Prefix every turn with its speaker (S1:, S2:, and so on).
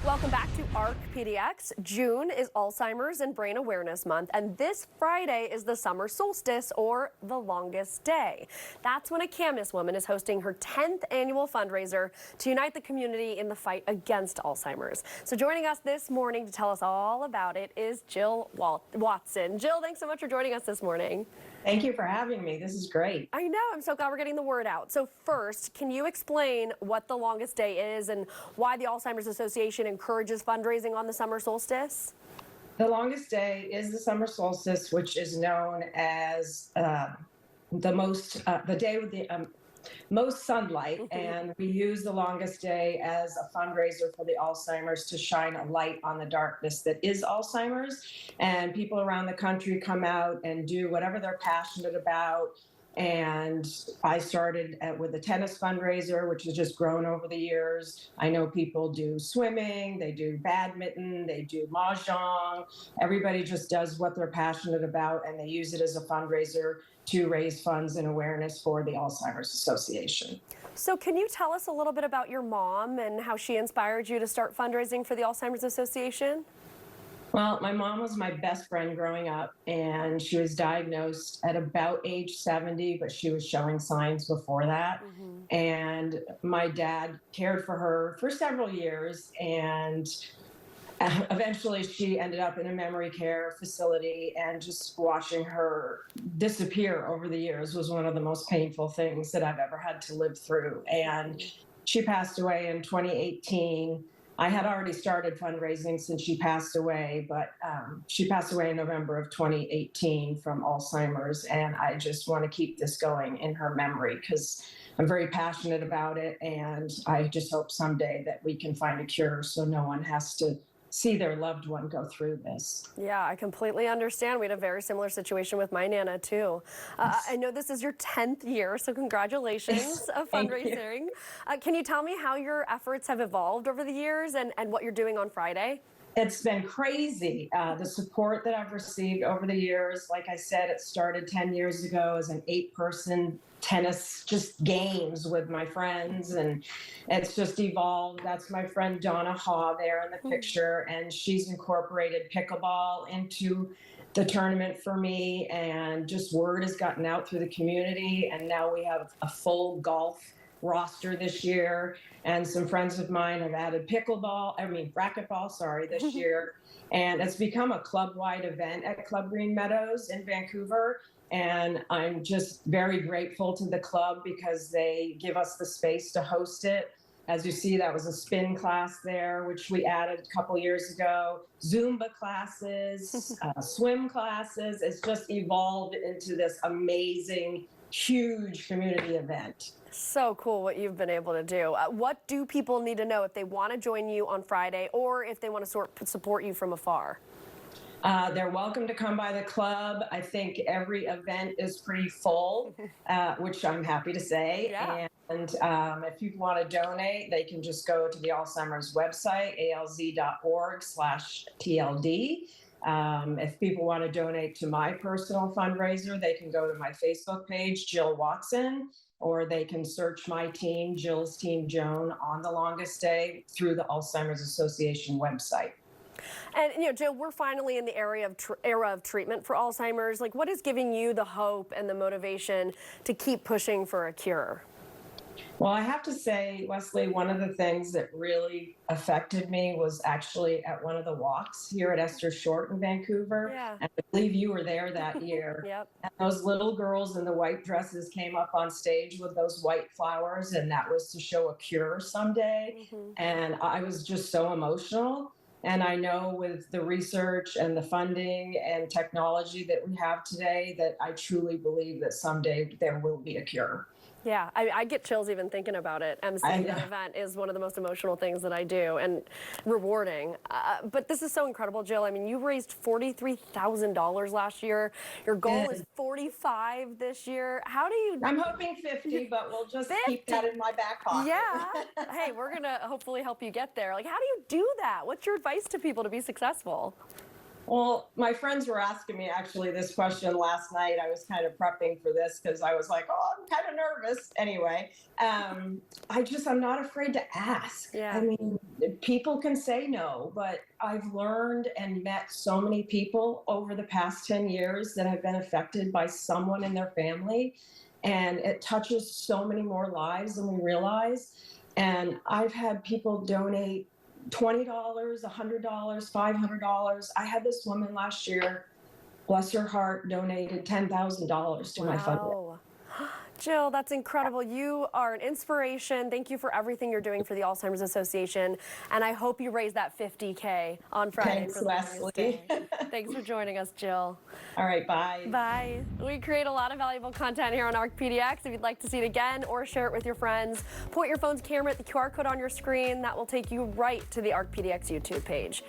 S1: Welcome back to ARC PDX. June is Alzheimer's and Brain Awareness Month, and this Friday is the summer solstice, or the longest day. That's when a Camas woman is hosting her 10th annual fundraiser to unite the community in the fight against Alzheimer's. So joining us this morning to tell us all about it is Jill Watson. Jill, thanks so much for joining us this morning.
S2: Thank you for having me. This is great.
S1: I know. I'm so glad we're getting the word out. So first, can you explain what the longest day is and why the Alzheimer's Association encourages fundraising on the summer solstice?
S2: The longest day is the summer solstice, which is known as the day with the most sunlight, and we use the longest day as a fundraiser for the Alzheimer's to shine a light on the darkness that is Alzheimer's. And people around the country come out and do whatever they're passionate about. And I started with a tennis fundraiser, which has just grown over the years. I know people do swimming, they do badminton, they do mahjong. Everybody just does what they're passionate about, and they use it as a fundraiser to raise funds and awareness for the Alzheimer's Association.
S1: So can you tell us a little bit about your mom and how she inspired you to start fundraising for the Alzheimer's Association?
S2: Well, my mom was my best friend growing up, and she was diagnosed at about age 70, but she was showing signs before that. And my dad cared for her for several years, and eventually she ended up in a memory care facility, and just watching her disappear over the years was one of the most painful things that I've ever had to live through. And she passed away in 2018. I had already started fundraising since she passed away, but she passed away in November of 2018 from Alzheimer's, and I just want to keep this going in her memory because I'm very passionate about it, and I just hope someday that we can find a cure so no one has to see their loved one go through this.
S1: Yeah, I completely understand. We had a very similar situation with my Nana too. I know this is your 10th year, so congratulations of fundraising. Can you tell me how your efforts have evolved over the years and what you're doing on Friday?
S2: It's been crazy, the support that I've received over the years. Like I said, it started 10 years ago as an 8-person tennis just games with my friends, and it's just evolved. That's my friend Donna Haw there in the picture, and she's incorporated pickleball into the tournament for me, and just word has gotten out through the community, and now we have a full golf roster this year, and some friends of mine have added racquetball, this year, and it's become a club-wide event at Club Green Meadows in Vancouver. And I'm just very grateful to the club because they give us the space to host it. As you see, that was a spin class there, which we added a couple years ago. Zumba classes, swim classes. It's just evolved into this amazing, huge community event.
S1: So cool what you've been able to do. What do people need to know if they want to join you on Friday or if they want to support you from afar?
S2: They're welcome to come by the club. I think every event is pretty full, which I'm happy to say.
S1: Yeah.
S2: And if people want to donate, they can just go to the Alzheimer's website, alz.org/TLD. If people want to donate to my personal fundraiser, they can go to my Facebook page, Jill Watson, or they can search my team, Jill's Team Joan, on the longest day through the Alzheimer's Association website.
S1: And, Jill, we're finally in the era of treatment for Alzheimer's. Like, what is giving you the hope and the motivation to keep pushing for a cure?
S2: Well, I have to say, Wesley, one of the things that really affected me was actually at one of the walks here at Esther Short in Vancouver.
S1: Yeah.
S2: And I believe you were there that year.
S1: Yep.
S2: And those little girls in the white dresses came up on stage with those white flowers, and that was to show a cure someday. And I was just so emotional. And I know with the research and the funding and technology that we have today, that I truly believe that someday there will be a cure.
S1: Yeah, I get chills even thinking about it. Seeing that event is one of the most emotional things that I do, and rewarding. But this is so incredible, Jill. I mean, you raised $43,000 last year. Your goal is 45 this year. How do you?
S2: I'm hoping 50, but we'll just keep that in my back pocket.
S1: Yeah. Hey, we're gonna hopefully help you get there. Like, how do you do that? What's your advice to people to be successful?
S2: Well, my friends were asking me actually this question last night. I was kind of prepping for this because I was like, oh, I'm kind of nervous. Anyway, I'm not afraid to ask.
S1: Yeah.
S2: I mean, people can say no, but I've learned and met so many people over the past 10 years that have been affected by someone in their family. And it touches so many more lives than we realize. And I've had people donate $20, $100, $500. I had this woman last year, bless her heart, donated $10,000 to my fundraiser.
S1: Wow. Jill, that's incredible. You are an inspiration. Thank you for everything you're doing for the Alzheimer's Association. And I hope you raise that 50K on Friday.
S2: Thanks,
S1: for the longest
S2: Leslie.
S1: day. Thanks for joining us, Jill.
S2: All right, bye.
S1: Bye. We create a lot of valuable content here on ARC PDX. If you'd like to see it again or share it with your friends, point your phone's camera at the QR code on your screen. That will take you right to the ARC PDX YouTube page.